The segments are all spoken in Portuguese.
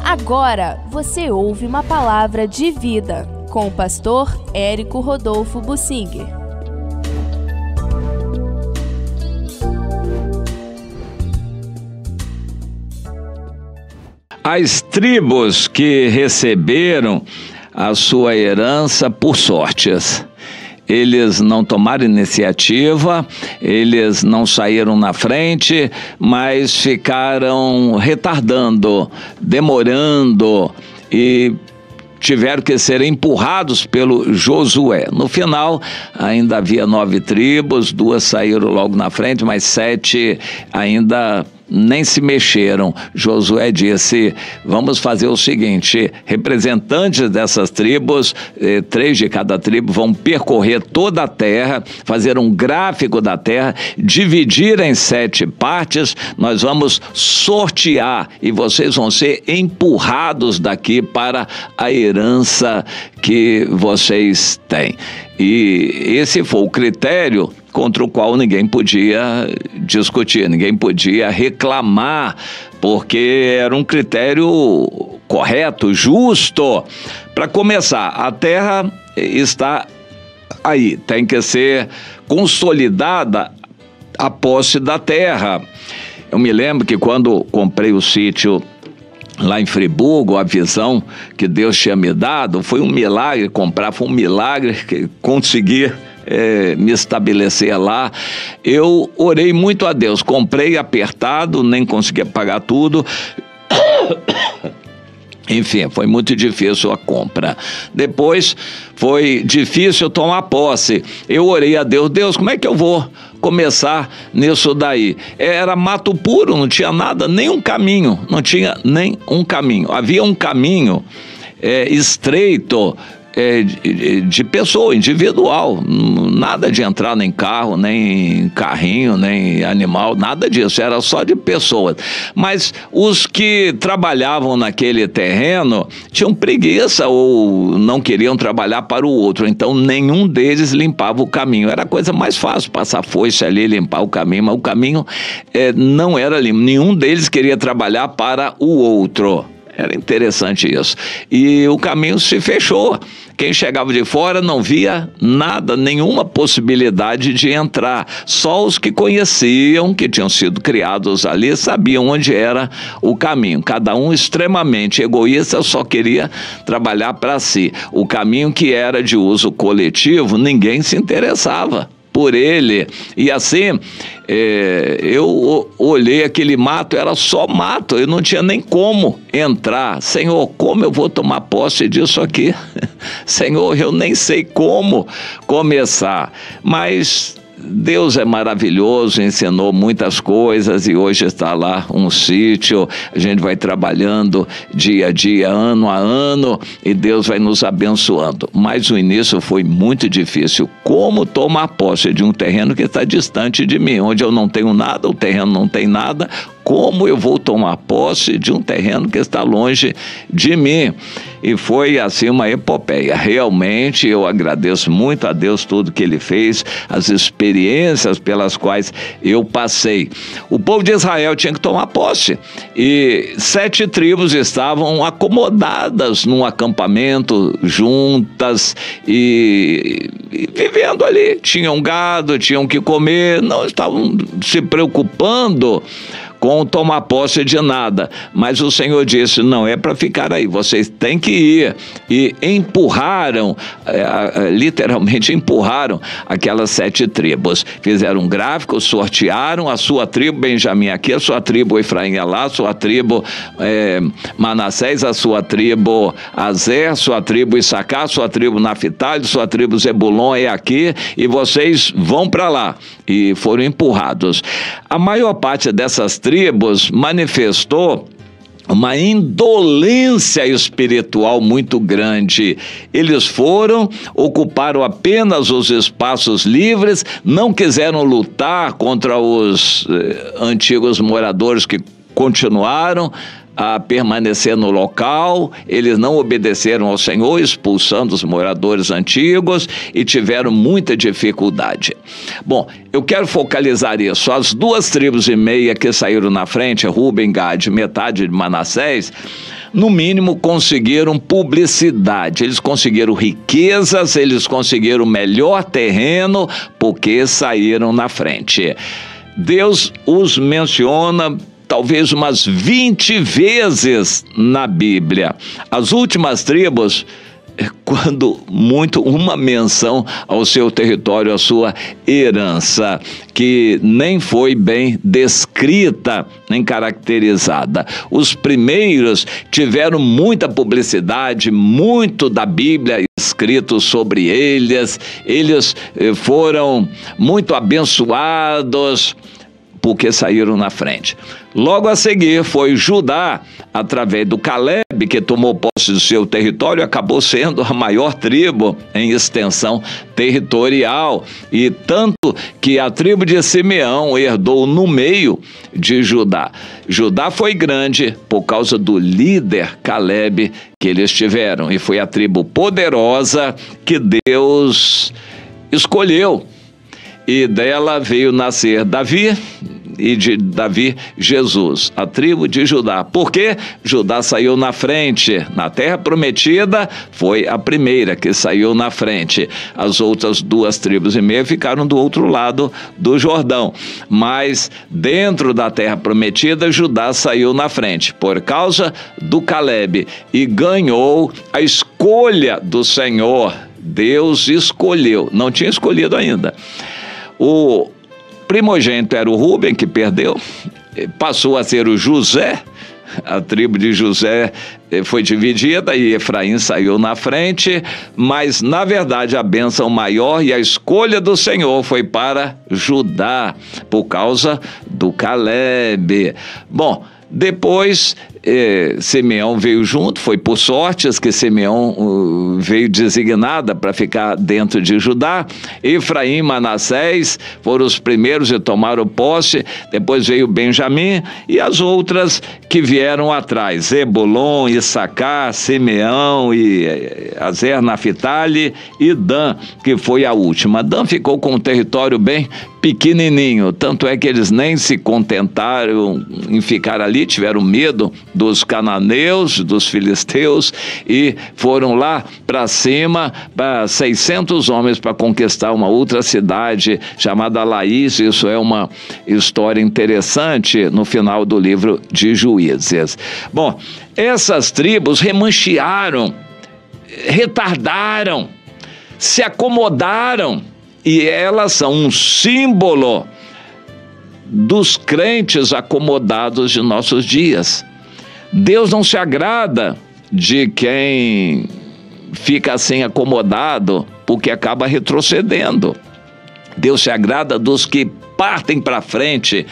Agora você ouve uma palavra de vida com o pastor Érico Rodolfo Bussinger. As tribos que receberam a sua herança por sortes. Eles não tomaram iniciativa, eles não saíram na frente, mas ficaram retardando, demorando e tiveram que ser empurrados pelo Josué. No final, ainda havia 9 tribos, 2 saíram logo na frente, mas 7 ainda nem se mexeram. Josué disse: vamos fazer o seguinte, representantes dessas tribos, 3 de cada tribo, vão percorrer toda a terra, fazer um gráfico da terra, dividir em 7 partes, nós vamos sortear e vocês vão ser empurrados daqui para a herança que vocês têm. E esse foi o critério contra o qual ninguém podia discutir, ninguém podia reclamar, porque era um critério correto, justo. Para começar, a terra está aí, tem que ser consolidada a posse da terra. Eu me lembro que quando comprei o sítio lá em Friburgo, a visão que Deus tinha me dado, foi um milagre comprar, foi um milagre que consegui me estabelecer lá. Eu orei muito a Deus, comprei apertado, nem conseguia pagar tudo. Enfim, foi muito difícil a compra. Depois foi difícil tomar posse. Eu orei a Deus: Deus, como é que eu vou começar nisso daí? Era mato puro, não tinha nada, nem um caminho, não tinha nem um caminho. Havia um caminho estreito, de pessoa, individual, nada de entrar nem carro, nem carrinho, nem animal, nada disso, era só de pessoas. Mas os que trabalhavam naquele terreno tinham preguiça ou não queriam trabalhar para o outro, então nenhum deles limpava o caminho. Era a coisa mais fácil, passar foice ali, limpar o caminho, mas o caminho não era limpo, nenhum deles queria trabalhar para o outro. Era interessante isso. E o caminho se fechou. Quem chegava de fora não via nada, nenhuma possibilidade de entrar. Só os que conheciam, que tinham sido criados ali, sabiam onde era o caminho. Cada um extremamente egoísta, só queria trabalhar para si. O caminho que era de uso coletivo, ninguém se interessava por ele. E assim, eu olhei aquele mato, era só mato, eu não tinha nem como entrar. Senhor, como eu vou tomar posse disso aqui? Senhor, eu nem sei como começar. Mas Deus é maravilhoso, ensinou muitas coisas e hoje está lá um sítio. A gente vai trabalhando dia a dia, ano a ano, e Deus vai nos abençoando. Mas o início foi muito difícil. Como tomar posse de um terreno que está distante de mim, onde eu não tenho nada, o terreno não tem nada? Como eu vou tomar posse de um terreno que está longe de mim? E foi assim uma epopeia. Realmente eu agradeço muito a Deus tudo que Ele fez, as experiências pelas quais eu passei. O povo de Israel tinha que tomar posse e 7 tribos estavam acomodadas num acampamento juntas e vivendo ali. Tinham gado, tinham que comer, não estavam se preocupando com tomar posse de nada, mas o Senhor disse: não é para ficar aí, vocês têm que ir. E empurraram, literalmente empurraram aquelas 7 tribos, fizeram um gráfico, sortearam a sua tribo Benjamim aqui, a sua tribo Efraim lá, a sua tribo Manassés, a sua tribo Azer, a sua tribo Issacar, a sua tribo Naftali, a sua tribo Zebulon é aqui, e vocês vão para lá. E foram empurrados. A maior parte dessas tribos manifestou uma indolência espiritual muito grande. Eles foram, ocuparam apenas os espaços livres, não quiseram lutar contra os antigos moradores que continuaram a permanecer no local, eles não obedeceram ao Senhor, expulsando os moradores antigos e tiveram muita dificuldade. Bom, eu quero focalizar isso. As 2,5 tribos que saíram na frente, Ruben, Gad, metade de Manassés, no mínimo conseguiram publicidade, eles conseguiram riquezas, eles conseguiram melhor terreno, porque saíram na frente. Deus os menciona talvez umas 20 vezes na Bíblia. As últimas tribos, quando muito, uma menção ao seu território, à sua herança, que nem foi bem descrita, nem caracterizada. Os primeiros tiveram muita publicidade, muito da Bíblia escrito sobre eles foram muito abençoados, porque saíram na frente. Logo a seguir foi Judá, através do Caleb, que tomou posse do seu território, acabou sendo a maior tribo em extensão territorial, e tanto que a tribo de Simeão herdou no meio de Judá. Judá foi grande por causa do líder Caleb que eles tiveram, e foi a tribo poderosa que Deus escolheu, e dela veio nascer Davi, e de Davi, Jesus, a tribo de Judá. Porque Judá saiu na frente. Na terra prometida, foi a primeira que saiu na frente. As outras 2,5 tribos ficaram do outro lado do Jordão. Mas dentro da terra prometida, Judá saiu na frente, por causa do Caleb, e ganhou a escolha do Senhor. Deus escolheu, não tinha escolhido ainda. O primogênito era o Ruben, que perdeu, passou a ser o José, a tribo de José foi dividida e Efraim saiu na frente, mas na verdade a bênção maior e a escolha do Senhor foi para Judá, por causa do Caleb. Bom, depois Simeão veio junto, foi por sortes que Simeão veio designada para ficar dentro de Judá. Efraim e Manassés foram os primeiros e tomaram posse, depois veio Benjamim e as outras que vieram atrás, Zebulon, Issacar, Simeão e Azer, Naphtali e Dan, que foi a última. Dan ficou com um território bem pequenininho, tanto é que eles nem se contentaram em ficar ali, tiveram medo dos cananeus, dos filisteus, e foram lá para cima, para 600 homens para conquistar uma outra cidade chamada Laís. Isso é uma história interessante no final do livro de Juízes. Bom, essas tribos remanchearam, retardaram, se acomodaram, e elas são um símbolo dos crentes acomodados de nossos dias. Deus não se agrada de quem fica assim acomodado, porque acaba retrocedendo. Deus se agrada dos que partem para frente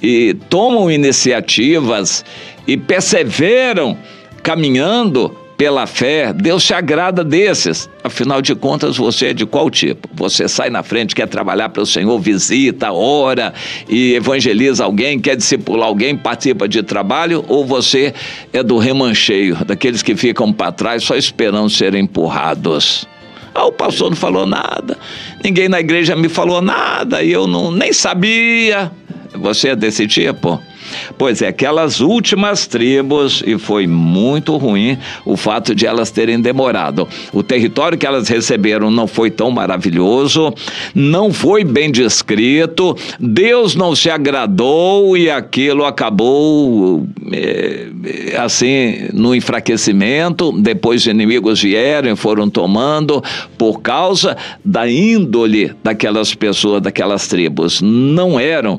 e tomam iniciativas e perseveram caminhando pela fé. Deus se agrada desses. Afinal de contas, você é de qual tipo? Você sai na frente, quer trabalhar para o Senhor, visita, ora e evangeliza alguém, quer discipular alguém, participa de trabalho, ou você é do remancheio, daqueles que ficam para trás só esperando serem empurrados? O pastor não falou nada, ninguém na igreja me falou nada, e eu nem sabia. Você é desse tipo? Pois é, aquelas últimas tribos, e foi muito ruim o fato de elas terem demorado. O território que elas receberam não foi tão maravilhoso, não foi bem descrito, Deus não se agradou e aquilo acabou assim no enfraquecimento. Depois os inimigos vieram e foram tomando, por causa da índole daquelas pessoas, daquelas tribos. Não eram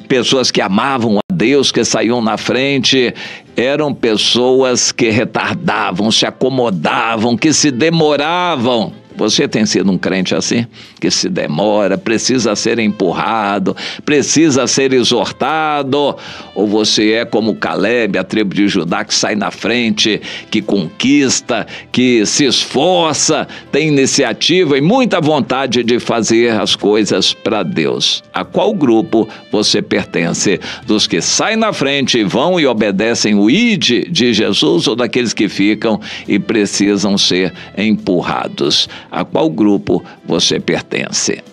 pessoas que amavam a Deus, que saíam na frente, eram pessoas que retardavam, se acomodavam, que se demoravam. Você tem sido um crente assim? Que se demora, precisa ser empurrado, precisa ser exortado? Ou você é como Caleb, a tribo de Judá, que sai na frente, que conquista, que se esforça, tem iniciativa e muita vontade de fazer as coisas para Deus? A qual grupo você pertence? Dos que saem na frente, vão e obedecem o ide de Jesus, ou daqueles que ficam e precisam ser empurrados? A qual grupo você pertence?